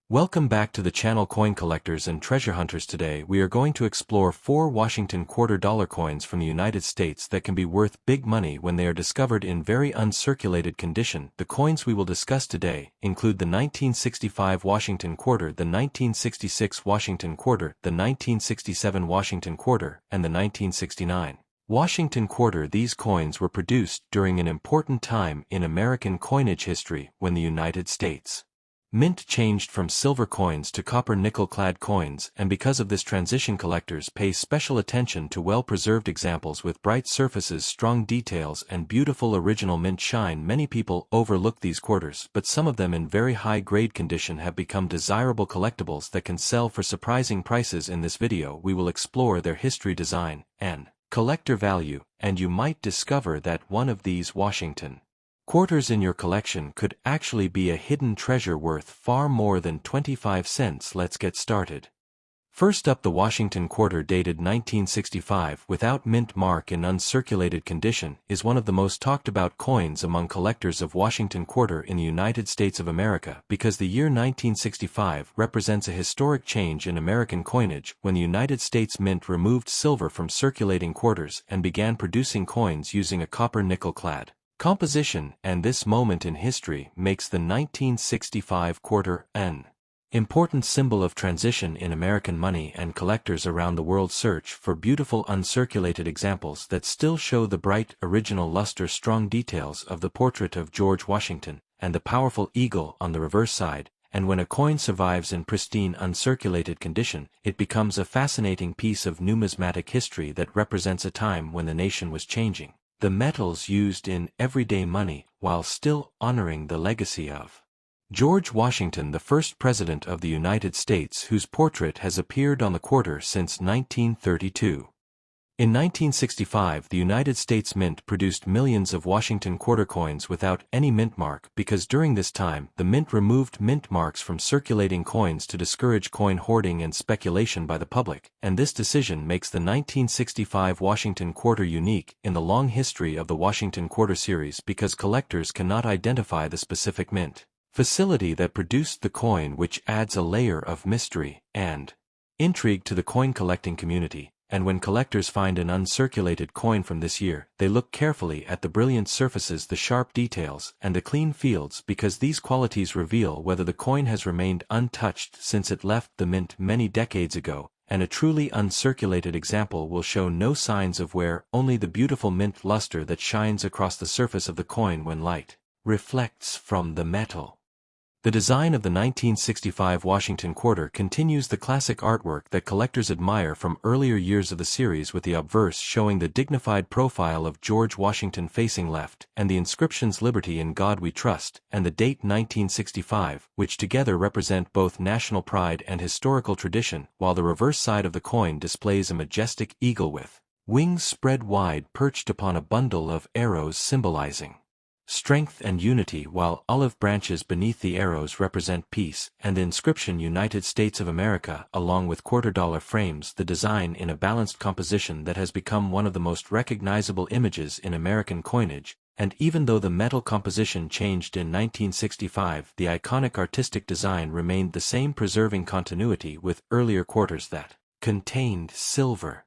Welcome back to the channel Coin Collectors and Treasure Hunters. Today we are going to explore 4 Washington quarter dollar coins from the United States that can be worth big money when they are discovered in very uncirculated condition. The coins we will discuss today include the 1965 Washington quarter, the 1966 Washington quarter, the 1967 Washington quarter, and the 1969 Washington quarter. These coins were produced during an important time in American coinage history when the United States Mint changed from silver coins to copper nickel-clad coins, and because of this transition, collectors pay special attention to well-preserved examples with bright surfaces, strong details, and beautiful original mint shine. Many people overlook these quarters, but some of them in very high-grade condition have become desirable collectibles that can sell for surprising prices. In this video, we will explore their history, design, and collector value, and you might discover that one of these Washington quarters in your collection could actually be a hidden treasure worth far more than 25 cents. Let's get started. First up, the Washington quarter, dated 1965, without mint mark, in uncirculated condition, is one of the most talked about coins among collectors of Washington quarter in the United States of America, because the year 1965 represents a historic change in American coinage when the United States Mint removed silver from circulating quarters and began producing coins using a copper nickel-clad composition, and this moment in history makes the 1965 quarter an important symbol of transition in American money, and collectors around the world search for beautiful uncirculated examples that still show the bright original luster, strong details of the portrait of George Washington, and the powerful eagle on the reverse side. And when a coin survives in pristine uncirculated condition, it becomes a fascinating piece of numismatic history that represents a time when the nation was changing the metals used in everyday money while still honoring the legacy of George Washington, the first President of the United States, whose portrait has appeared on the quarter since 1932. In 1965, the United States Mint produced millions of Washington quarter coins without any mint mark, because during this time, the Mint removed mint marks from circulating coins to discourage coin hoarding and speculation by the public, and this decision makes the 1965 Washington quarter unique in the long history of the Washington quarter series, because collectors cannot identify the specific mint facility that produced the coin, which adds a layer of mystery and intrigue to the coin collecting community. And when collectors find an uncirculated coin from this year, they look carefully at the brilliant surfaces, the sharp details, and the clean fields, because these qualities reveal whether the coin has remained untouched since it left the mint many decades ago, and a truly uncirculated example will show no signs of wear, only the beautiful mint luster that shines across the surface of the coin when light reflects from the metal. The design of the 1965 Washington quarter continues the classic artwork that collectors admire from earlier years of the series, with the obverse showing the dignified profile of George Washington facing left, and the inscriptions "Liberty in God We Trust," and the date 1965, which together represent both national pride and historical tradition, while the reverse side of the coin displays a majestic eagle with wings spread wide perched upon a bundle of arrows symbolizing strength and unity, while olive branches beneath the arrows represent peace, and the inscription "United States of America" along with quarter-dollar frames the design in a balanced composition that has become one of the most recognizable images in American coinage. And even though the metal composition changed in 1965, the iconic artistic design remained the same, preserving continuity with earlier quarters that contained silver.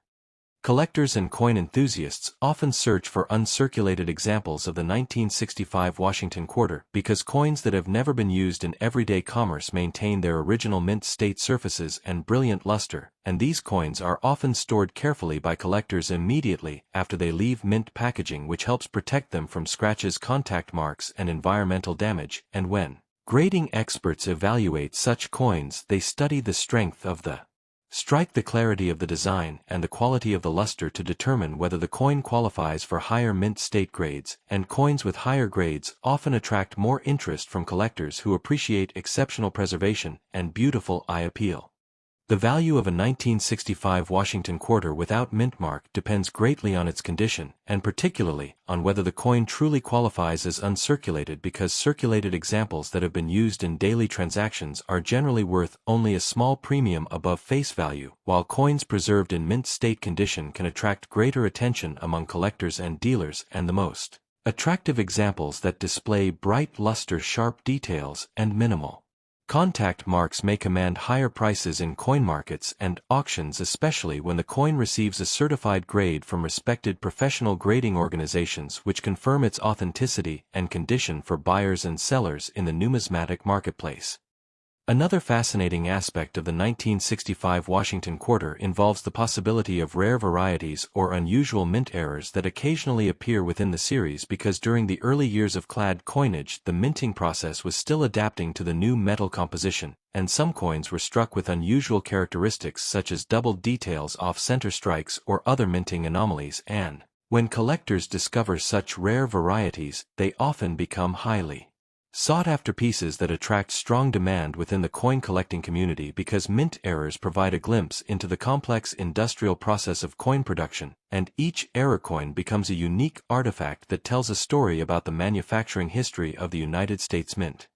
Collectors and coin enthusiasts often search for uncirculated examples of the 1965 Washington quarter, because coins that have never been used in everyday commerce maintain their original mint state surfaces and brilliant luster, and these coins are often stored carefully by collectors immediately after they leave mint packaging, which helps protect them from scratches, contact marks, and environmental damage. And when grading experts evaluate such coins, they study the strength of the strike, the clarity of the design, and the quality of the luster to determine whether the coin qualifies for higher mint state grades, and coins with higher grades often attract more interest from collectors who appreciate exceptional preservation and beautiful eye appeal. The value of a 1965 Washington quarter without mint mark depends greatly on its condition, and particularly on whether the coin truly qualifies as uncirculated, because circulated examples that have been used in daily transactions are generally worth only a small premium above face value, while coins preserved in mint state condition can attract greater attention among collectors and dealers, and the most attractive examples that display bright luster, sharp details, and minimal Contact marks may command higher prices in coin markets and auctions, especially when the coin receives a certified grade from respected professional grading organizations which confirm its authenticity and condition for buyers and sellers in the numismatic marketplace. Another fascinating aspect of the 1965 Washington quarter involves the possibility of rare varieties or unusual mint errors that occasionally appear within the series because during the early years of clad coinage the minting process was still adapting to the new metal composition, and some coins were struck with unusual characteristics such as doubled details off center strikes or other minting anomalies, and when collectors discover such rare varieties, they often become highly sought-after pieces that attract strong demand within the coin collecting community because mint errors provide a glimpse into the complex industrial process of coin production, and each error coin becomes a unique artifact that tells a story about the manufacturing history of the United States Mint.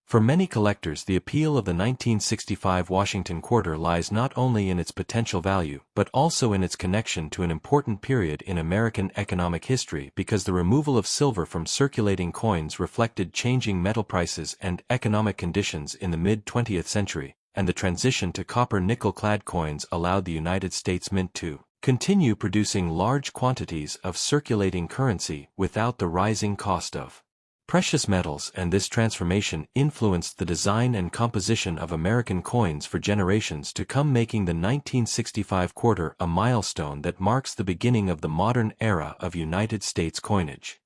For many collectors, the appeal of the 1965 Washington quarter lies not only in its potential value, but also in its connection to an important period in American economic history because the removal of silver from circulating coins reflected changing metal prices and economic conditions in the mid-20th century, and the transition to copper-nickel clad coins allowed the United States Mint to continue producing large quantities of circulating currency without the rising cost of precious metals, and this transformation influenced the design and composition of American coins for generations to come, making the 1965 quarter a milestone that marks the beginning of the modern era of United States coinage.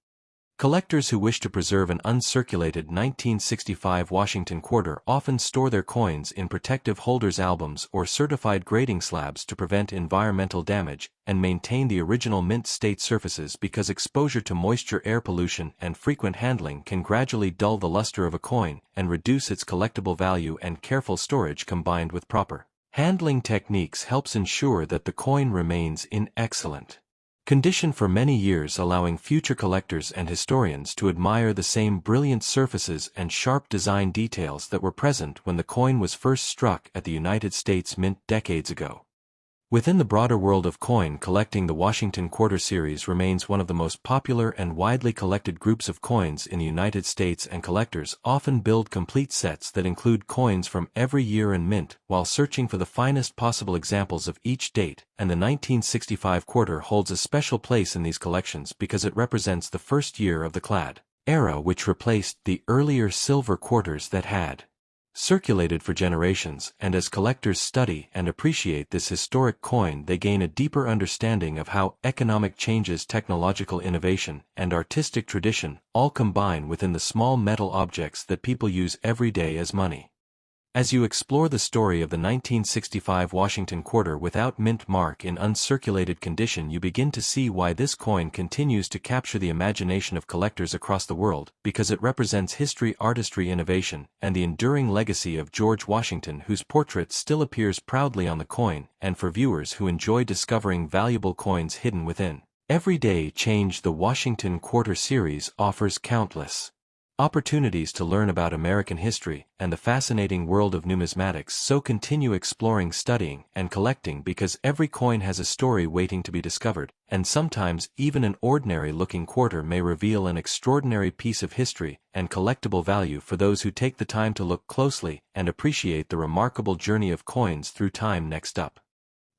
Collectors who wish to preserve an uncirculated 1965 Washington quarter often store their coins in protective holders albums or certified grading slabs to prevent environmental damage and maintain the original mint state surfaces because exposure to moisture, air pollution, and frequent handling can gradually dull the luster of a coin and reduce its collectible value, and careful storage combined with proper handling techniques helps ensure that the coin remains in excellent condition for many years, allowing future collectors and historians to admire the same brilliant surfaces and sharp design details that were present when the coin was first struck at the United States Mint decades ago. Within the broader world of coin collecting, the Washington Quarter series remains one of the most popular and widely collected groups of coins in the United States, and collectors often build complete sets that include coins from every year and mint while searching for the finest possible examples of each date, and the 1965 quarter holds a special place in these collections because it represents the first year of the clad era, which replaced the earlier silver quarters that had circulated for generations, and as collectors study and appreciate this historic coin, they gain a deeper understanding of how economic changes, technological innovation, and artistic tradition all combine within the small metal objects that people use every day as money. As you explore the story of the 1965 Washington quarter without mint mark in uncirculated condition, you begin to see why this coin continues to capture the imagination of collectors across the world, because it represents history, artistry, innovation, and the enduring legacy of George Washington, whose portrait still appears proudly on the coin, and for viewers who enjoy discovering valuable coins hidden within every day change, the Washington Quarter series offers countless opportunities to learn about American history and the fascinating world of numismatics, so continue exploring, studying, and collecting, because every coin has a story waiting to be discovered, and sometimes even an ordinary-looking quarter may reveal an extraordinary piece of history and collectible value for those who take the time to look closely and appreciate the remarkable journey of coins through time. Next up,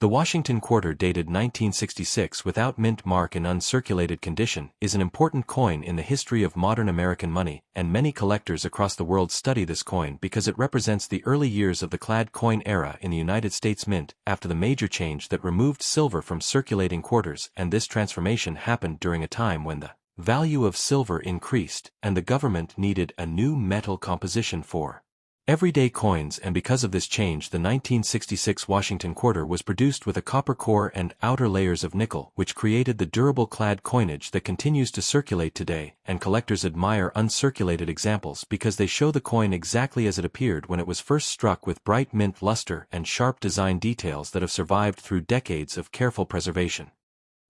the Washington Quarter, dated 1966 without mint mark in uncirculated condition, is an important coin in the history of modern American money, and many collectors across the world study this coin because it represents the early years of the clad coin era in the United States Mint, after the major change that removed silver from circulating quarters, and this transformation happened during a time when the value of silver increased and the government needed a new metal composition for everyday coins, and because of this change the 1966 Washington Quarter was produced with a copper core and outer layers of nickel, which created the durable clad coinage that continues to circulate today, and collectors admire uncirculated examples because they show the coin exactly as it appeared when it was first struck, with bright mint luster and sharp design details that have survived through decades of careful preservation.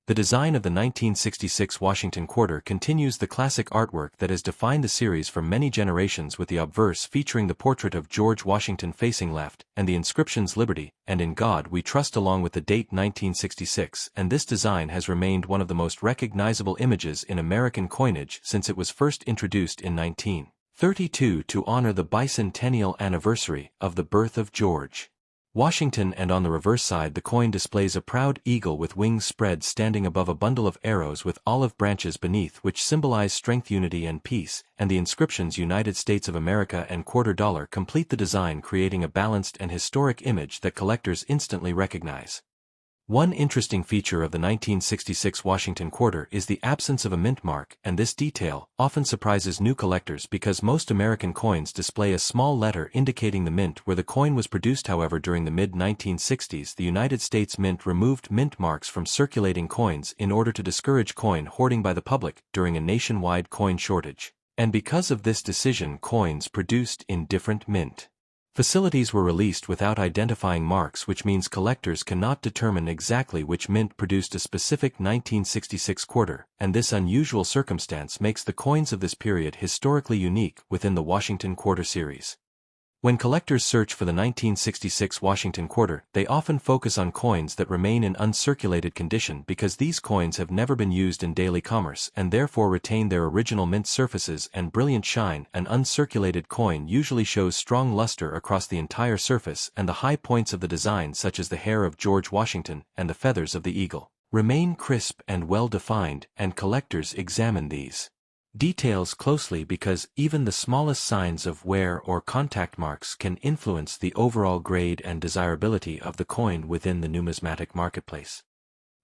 The design of the 1966 Washington Quarter continues the classic artwork that has defined the series for many generations, with the obverse featuring the portrait of George Washington facing left, and the inscriptions "Liberty" and "In God We Trust" along with the date 1966, and this design has remained one of the most recognizable images in American coinage since it was first introduced in 1950. 32 to honor the bicentennial anniversary of the birth of George Washington, and on the reverse side the coin displays a proud eagle with wings spread standing above a bundle of arrows with olive branches beneath, which symbolize strength, unity and peace, and the inscriptions United States of America and quarter dollar complete the design, creating a balanced and historic image that collectors instantly recognize. One interesting feature of the 1966 Washington quarter is the absence of a mint mark, and this detail often surprises new collectors because most American coins display a small letter indicating the mint where the coin was produced. However, during the mid-1960s, the United States Mint removed mint marks from circulating coins in order to discourage coin hoarding by the public during a nationwide coin shortage. And because of this decision, coins produced in different mint facilities were released without identifying marks, which means collectors cannot determine exactly which mint produced a specific 1966 quarter, and this unusual circumstance makes the coins of this period historically unique within the Washington quarter series. When collectors search for the 1966 Washington quarter, they often focus on coins that remain in uncirculated condition because these coins have never been used in daily commerce and therefore retain their original mint surfaces and brilliant shine. An uncirculated coin usually shows strong luster across the entire surface, and the high points of the design, such as the hair of George Washington and the feathers of the eagle, remain crisp and well-defined, and collectors examine these details closely because even the smallest signs of wear or contact marks can influence the overall grade and desirability of the coin within the numismatic marketplace.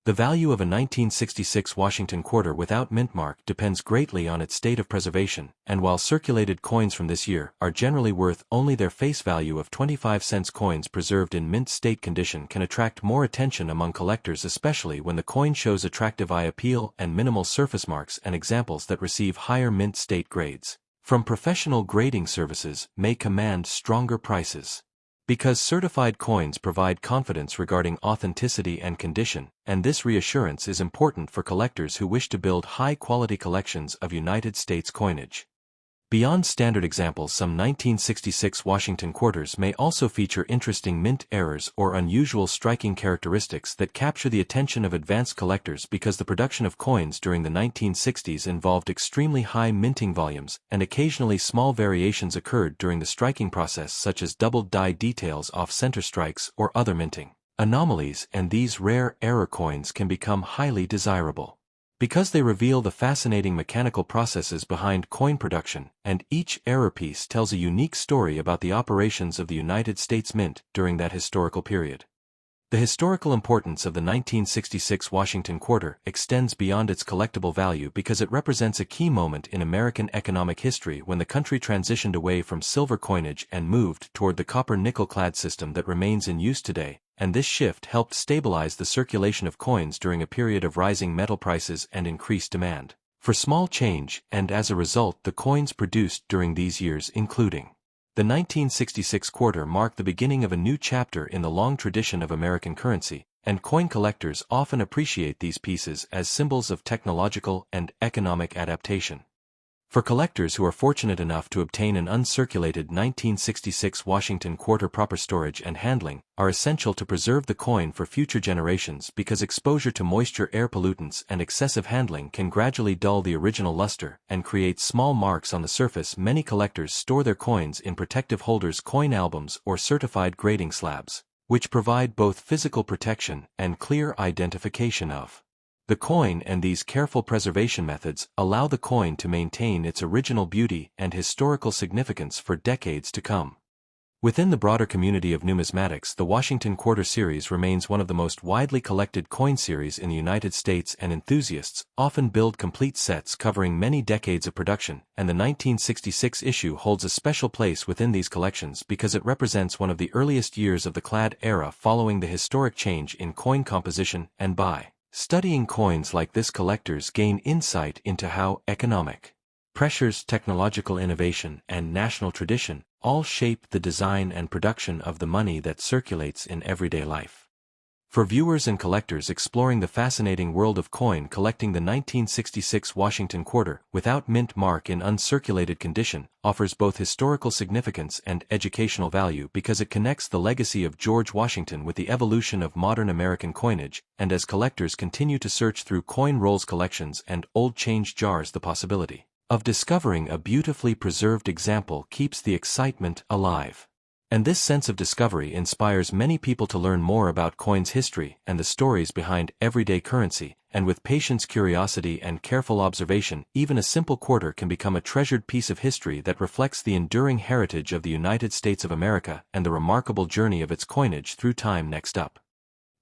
The value of a 1966 Washington quarter without mint mark depends greatly on its state of preservation, and while circulated coins from this year are generally worth only their face value of 25 cents, coins preserved in mint state condition can attract more attention among collectors, especially when the coin shows attractive eye appeal and minimal surface marks, and examples that receive higher mint state grades from professional grading services may command stronger prices. Because certified coins provide confidence regarding authenticity and condition, and this reassurance is important for collectors who wish to build high-quality collections of United States coinage. Beyond standard examples, some 1966 Washington quarters may also feature interesting mint errors or unusual striking characteristics that capture the attention of advanced collectors because the production of coins during the 1960s involved extremely high minting volumes, and occasionally small variations occurred during the striking process, such as doubled die details off center strikes or other minting anomalies, and these rare error coins can become highly desirable because they reveal the fascinating mechanical processes behind coin production, and each error piece tells a unique story about the operations of the United States Mint during that historical period. The historical importance of the 1966 Washington quarter extends beyond its collectible value because it represents a key moment in American economic history when the country transitioned away from silver coinage and moved toward the copper-nickel-clad system that remains in use today, and this shift helped stabilize the circulation of coins during a period of rising metal prices and increased demand for small change, and as a result the coins produced during these years, including the 1966 quarter, marked the beginning of a new chapter in the long tradition of American currency, and coin collectors often appreciate these pieces as symbols of technological and economic adaptation. For collectors who are fortunate enough to obtain an uncirculated 1966 Washington quarter, proper storage and handling are essential to preserve the coin for future generations because exposure to moisture, air pollutants, and excessive handling can gradually dull the original luster and create small marks on the surface. Many collectors store their coins in protective holders, coin albums, or certified grading slabs, which provide both physical protection and clear identification of the coin, and these careful preservation methods allow the coin to maintain its original beauty and historical significance for decades to come. Within the broader community of numismatics, the Washington Quarter series remains one of the most widely collected coin series in the United States, and enthusiasts often build complete sets covering many decades of production, and the 1966 issue holds a special place within these collections because it represents one of the earliest years of the clad era following the historic change in coin composition, and by studying coins like this, collectors gain insight into how economic pressures, technological innovation, and national tradition all shape the design and production of the money that circulates in everyday life. For viewers and collectors exploring the fascinating world of coin collecting, the 1966 Washington Quarter, without mint mark in uncirculated condition, offers both historical significance and educational value because it connects the legacy of George Washington with the evolution of modern American coinage, and as collectors continue to search through coin rolls, collections, and old change jars, the possibility of discovering a beautifully preserved example keeps the excitement alive. And this sense of discovery inspires many people to learn more about coins' history and the stories behind everyday currency, and with patience, curiosity, and careful observation, even a simple quarter can become a treasured piece of history that reflects the enduring heritage of the United States of America and the remarkable journey of its coinage through time. Next up,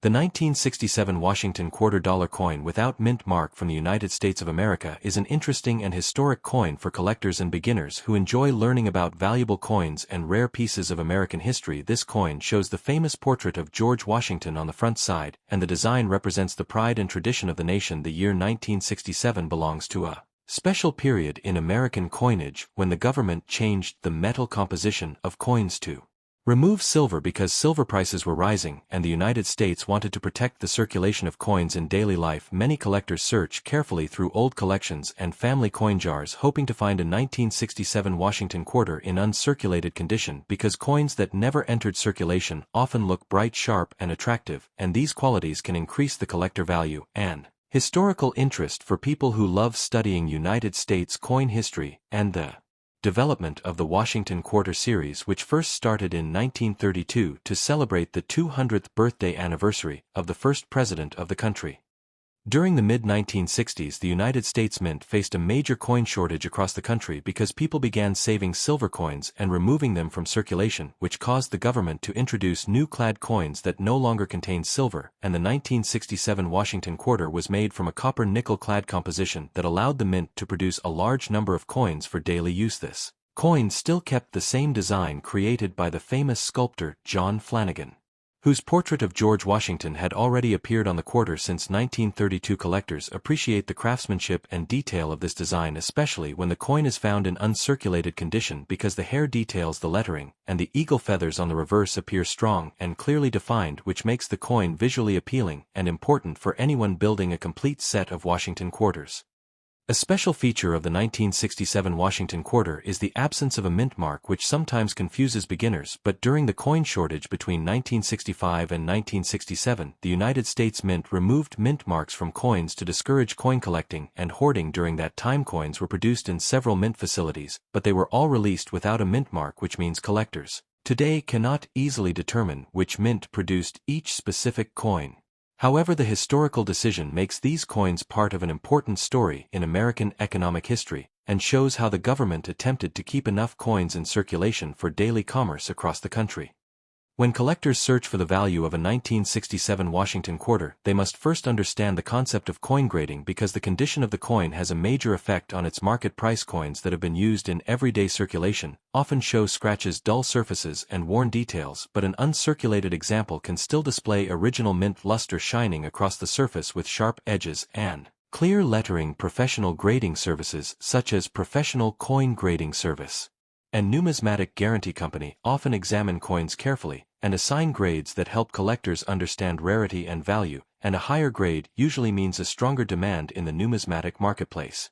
the 1967 Washington quarter-dollar coin without mint mark from the United States of America is an interesting and historic coin for collectors and beginners who enjoy learning about valuable coins and rare pieces of American history. This coin shows the famous portrait of George Washington on the front side, and the design represents the pride and tradition of the nation. The year 1967 belongs to a special period in American coinage when the government changed the metal composition of coins to remove silver because silver prices were rising and the United States wanted to protect the circulation of coins in daily life. Many collectors search carefully through old collections and family coin jars hoping to find a 1967 Washington quarter in uncirculated condition because coins that never entered circulation often look bright, sharp, and attractive, and these qualities can increase the collector value and historical interest for people who love studying United States coin history. And the development of the Washington Quarter series, which first started in 1932 to celebrate the 200th birthday anniversary of the first president of the country. During the mid-1960s, the United States Mint faced a major coin shortage across the country because people began saving silver coins and removing them from circulation, which caused the government to introduce new clad coins that no longer contained silver, and the 1967 Washington Quarter was made from a copper-nickel clad composition that allowed the mint to produce a large number of coins for daily use. This coin still kept the same design created by the famous sculptor John Flanagan, whose portrait of George Washington had already appeared on the quarter since 1932. Collectors appreciate the craftsmanship and detail of this design, especially when the coin is found in uncirculated condition, because the hair details the lettering, and the eagle feathers on the reverse appear strong and clearly defined, which makes the coin visually appealing and important for anyone building a complete set of Washington quarters. A special feature of the 1967 Washington Quarter is the absence of a mint mark, which sometimes confuses beginners, but during the coin shortage between 1965 and 1967, the United States Mint removed mint marks from coins to discourage coin collecting and hoarding. During that time, coins were produced in several mint facilities, but they were all released without a mint mark, which means collectors today cannot easily determine which mint produced each specific coin. However, the historical decision makes these coins part of an important story in American economic history and shows how the government attempted to keep enough coins in circulation for daily commerce across the country. When collectors search for the value of a 1967 Washington Quarter, they must first understand the concept of coin grading, because the condition of the coin has a major effect on its market price. Coins that have been used in everyday circulation often show scratches, dull surfaces, and worn details, but an uncirculated example can still display original mint luster shining across the surface with sharp edges and clear lettering. Professional grading services such as Professional Coin Grading Service and Numismatic Guarantee Company often examine coins carefully and assign grades that help collectors understand rarity and value, and a higher grade usually means a stronger demand in the numismatic marketplace.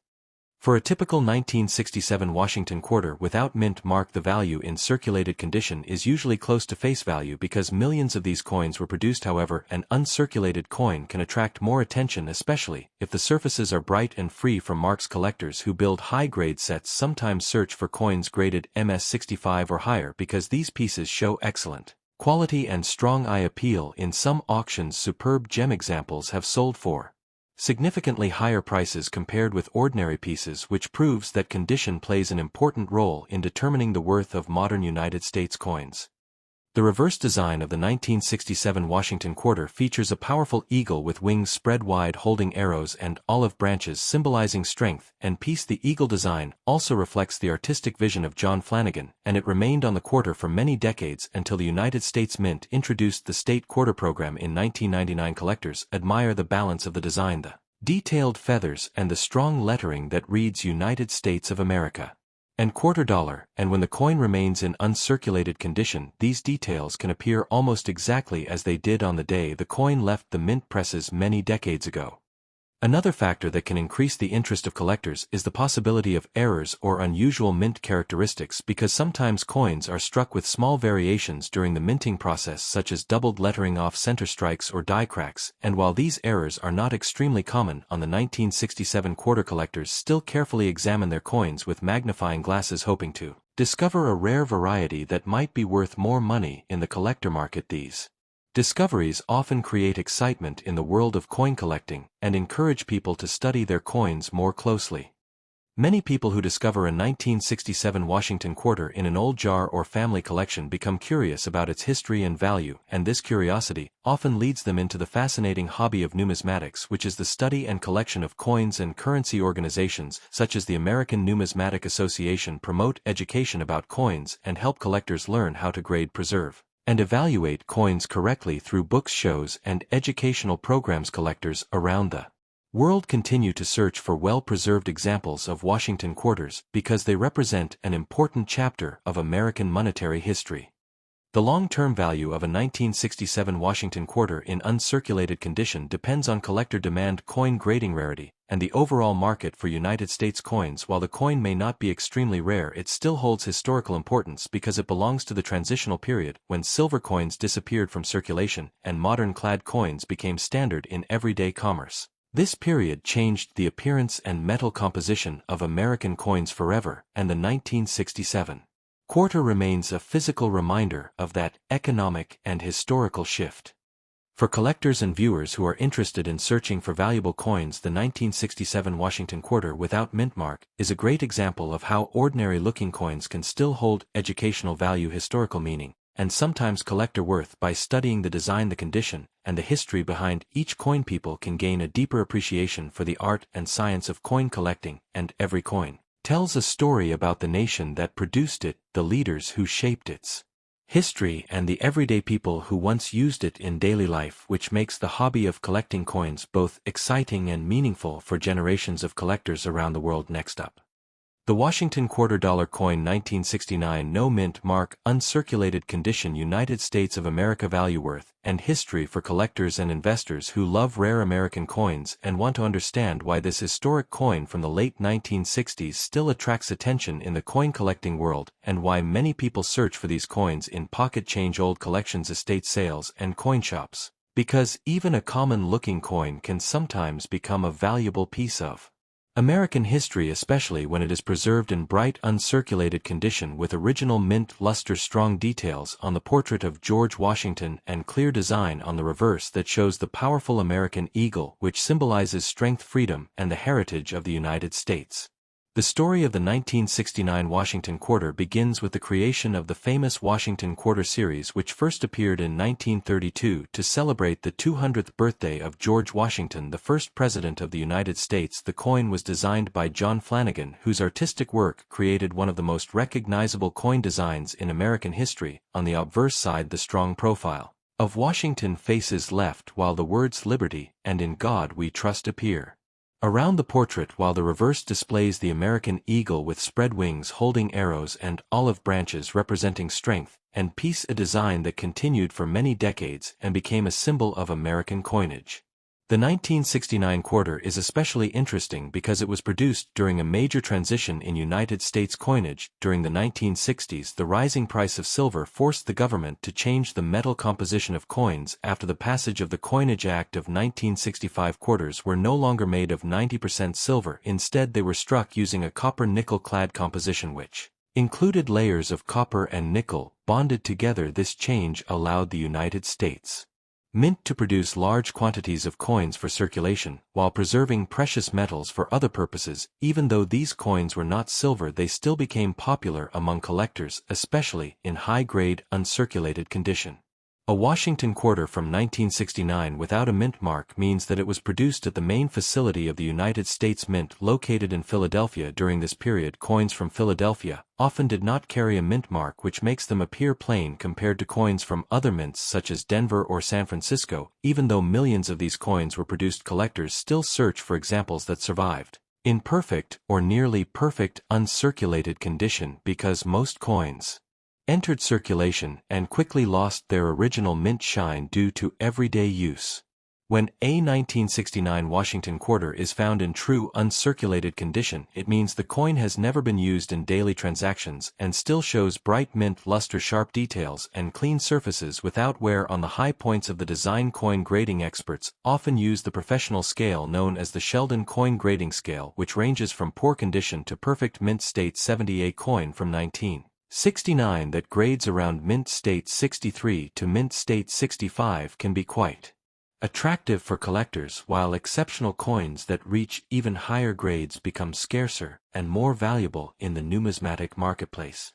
For a typical 1967 Washington Quarter without mint mark, the value in circulated condition is usually close to face value because millions of these coins were produced. However, an uncirculated coin can attract more attention, especially if the surfaces are bright and free from marks. Collectors who build high-grade sets sometimes search for coins graded MS65 or higher because these pieces show excellent quality and strong eye appeal. In some auctions, superb gem examples have sold for significantly higher prices compared with ordinary pieces, which proves that condition plays an important role in determining the worth of modern United States coins. The reverse design of the 1967 Washington Quarter features a powerful eagle with wings spread wide holding arrows and olive branches symbolizing strength and peace. The eagle design also reflects the artistic vision of John Flanagan, and it remained on the quarter for many decades until the United States Mint introduced the State Quarter Program in 1999. Collectors admire the balance of the design, the detailed feathers, and the strong lettering that reads United States of America and quarter dollar, and when the coin remains in uncirculated condition, these details can appear almost exactly as they did on the day the coin left the mint presses many decades ago. Another factor that can increase the interest of collectors is the possibility of errors or unusual mint characteristics, because sometimes coins are struck with small variations during the minting process, such as doubled lettering off center strikes or die cracks, and while these errors are not extremely common on the 1967 quarter, collectors still carefully examine their coins with magnifying glasses, hoping to discover a rare variety that might be worth more money in the collector market. These discoveries often create excitement in the world of coin collecting and encourage people to study their coins more closely. Many people who discover a 1967 Washington quarter in an old jar or family collection become curious about its history and value, and this curiosity often leads them into the fascinating hobby of numismatics, which is the study and collection of coins. And currency organizations such as the American Numismatic Association promote education about coins and help collectors learn how to grade, preserve, and evaluate coins correctly through books, shows, and educational programs. Collectors around the world continue to search for well-preserved examples of Washington quarters because they represent an important chapter of American monetary history. The long-term value of a 1967 Washington quarter in uncirculated condition depends on collector demand, coin grading, rarity, and the overall market for United States coins. While the coin may not be extremely rare, it still holds historical importance because it belongs to the transitional period when silver coins disappeared from circulation and modern clad coins became standard in everyday commerce. This period changed the appearance and metal composition of American coins forever, and the 1967 quarter remains a physical reminder of that economic and historical shift. For collectors and viewers who are interested in searching for valuable coins, the 1967 Washington quarter without mint mark is a great example of how ordinary-looking coins can still hold educational value, historical meaning, and sometimes collector worth. By studying the design, the condition, and the history behind each coin, people can gain a deeper appreciation for the art and science of coin collecting, and every coin tells a story about the nation that produced it, the leaders who shaped its history, and the everyday people who once used it in daily life, which makes the hobby of collecting coins both exciting and meaningful for generations of collectors around the world. Next up, the Washington quarter dollar coin, 1969, no mint mark, uncirculated condition, United States of America. Value, worth, and history for collectors and investors who love rare American coins and want to understand why this historic coin from the late 1960s still attracts attention in the coin collecting world, and why many people search for these coins in pocket change, old collections, estate sales, and coin shops. Because even a common-looking coin can sometimes become a valuable piece of American history, especially when it is preserved in bright uncirculated condition with original mint luster, strong details on the portrait of George Washington, and clear design on the reverse that shows the powerful American eagle, which symbolizes strength, freedom, and the heritage of the United States. The story of the 1969 Washington quarter begins with the creation of the famous Washington quarter series, which first appeared in 1932 to celebrate the 200th birthday of George Washington, the first president of the United States. The coin was designed by John Flanagan, whose artistic work created one of the most recognizable coin designs in American history. On the obverse side, the strong profile of Washington faces left, while the words "Liberty" and "In God We Trust" appear around the portrait, while the reverse displays the American eagle with spread wings holding arrows and olive branches representing strength and peace, a design that continued for many decades and became a symbol of American coinage. The 1969 quarter is especially interesting because it was produced during a major transition in United States coinage. During the 1960s, the rising price of silver forced the government to change the metal composition of coins. After the passage of the Coinage Act of 1965, quarters were no longer made of 90% silver. Instead, they were struck using a copper-nickel clad composition which included layers of copper and nickel bonded together. This change allowed the United States Mint to produce large quantities of coins for circulation, while preserving precious metals for other purposes. Even though these coins were not silver, they still became popular among collectors, especially in high-grade, uncirculated condition. A Washington quarter from 1969 without a mint mark means that it was produced at the main facility of the United States Mint, located in Philadelphia. During this period, coins from Philadelphia often did not carry a mint mark, which makes them appear plain compared to coins from other mints such as Denver or San Francisco. Even though millions of these coins were produced, collectors still search for examples that survived in perfect or nearly perfect uncirculated condition, because most coins entered circulation and quickly lost their original mint shine due to everyday use. When a 1969 Washington quarter is found in true uncirculated condition, it means the coin has never been used in daily transactions and still shows bright mint luster, sharp details, and clean surfaces without wear on the high points of the design. Coin grading experts often use the professional scale known as the Sheldon coin grading scale, which ranges from poor condition to perfect mint state. 78 coin from 1969 that grades around mint state 63 to mint state 65 can be quite attractive for collectors, while exceptional coins that reach even higher grades become scarcer and more valuable in the numismatic marketplace.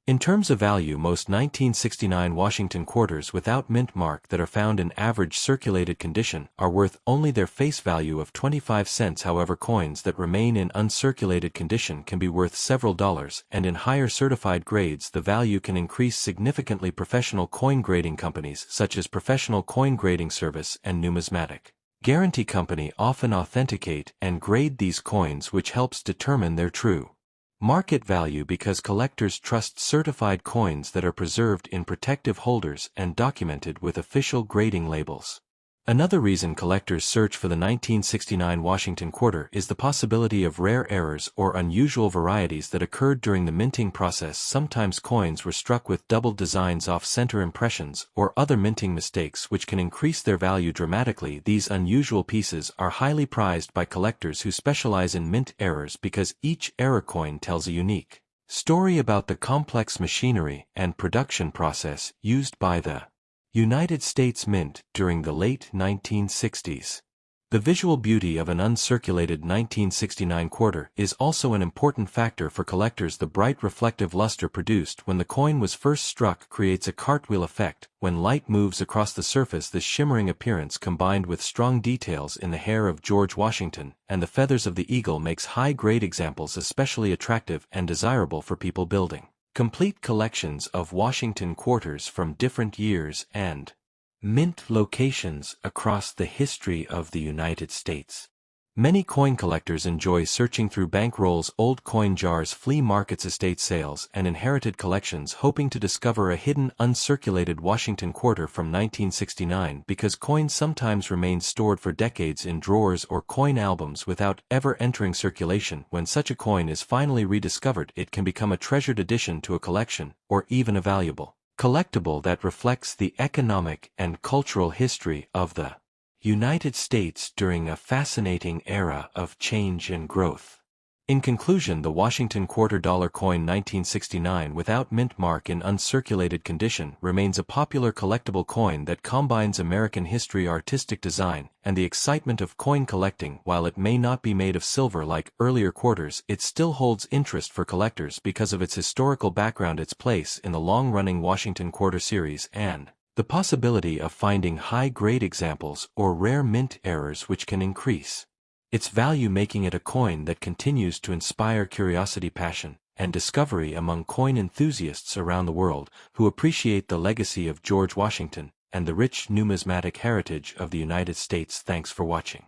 In terms of value, most 1969 Washington quarters without mint mark that are found in average circulated condition are worth only their face value of 25 cents. However, coins that remain in uncirculated condition can be worth several dollars, and in higher certified grades the value can increase significantly. Professional coin grading companies such as Professional Coin Grading Service and Numismatic Guarantee Company often authenticate and grade these coins, which helps determine their true market value because collectors trust certified coins that are preserved in protective holders and documented with official grading labels. Another reason collectors search for the 1969 Washington quarter is the possibility of rare errors or unusual varieties that occurred during the minting process. Sometimes coins were struck with doubled designs, off-center impressions, or other minting mistakes which can increase their value dramatically. These unusual pieces are highly prized by collectors who specialize in mint errors because each error coin tells a unique story about the complex machinery and production process used by the United States Mint during the late 1960s. The visual beauty of an uncirculated 1969 quarter is also an important factor for collectors. The bright reflective luster produced when the coin was first struck creates a cartwheel effect. When light moves across the surface, this shimmering appearance combined with strong details in the hair of George Washington and the feathers of the eagle makes high-grade examples especially attractive and desirable for people building complete collections of Washington quarters from different years and mint locations across the history of the United States. Many coin collectors enjoy searching through bank rolls, old coin jars, flea markets, estate sales, and inherited collections, hoping to discover a hidden, uncirculated Washington quarter from 1969 because coins sometimes remain stored for decades in drawers or coin albums without ever entering circulation. When such a coin is finally rediscovered, it can become a treasured addition to a collection, or even a valuable collectible that reflects the economic and cultural history of the United States during a fascinating era of change and growth. In conclusion, the Washington quarter dollar coin 1969 without mint mark in uncirculated condition remains a popular collectible coin that combines American history, artistic design, and the excitement of coin collecting. While it may not be made of silver like earlier quarters, it still holds interest for collectors because of its historical background, its place in the long-running Washington quarter series, and the possibility of finding high-grade examples or rare mint errors which can increase its value, making it a coin that continues to inspire curiosity, passion, and discovery among coin enthusiasts around the world who appreciate the legacy of George Washington and the rich numismatic heritage of the United States. Thanks for watching.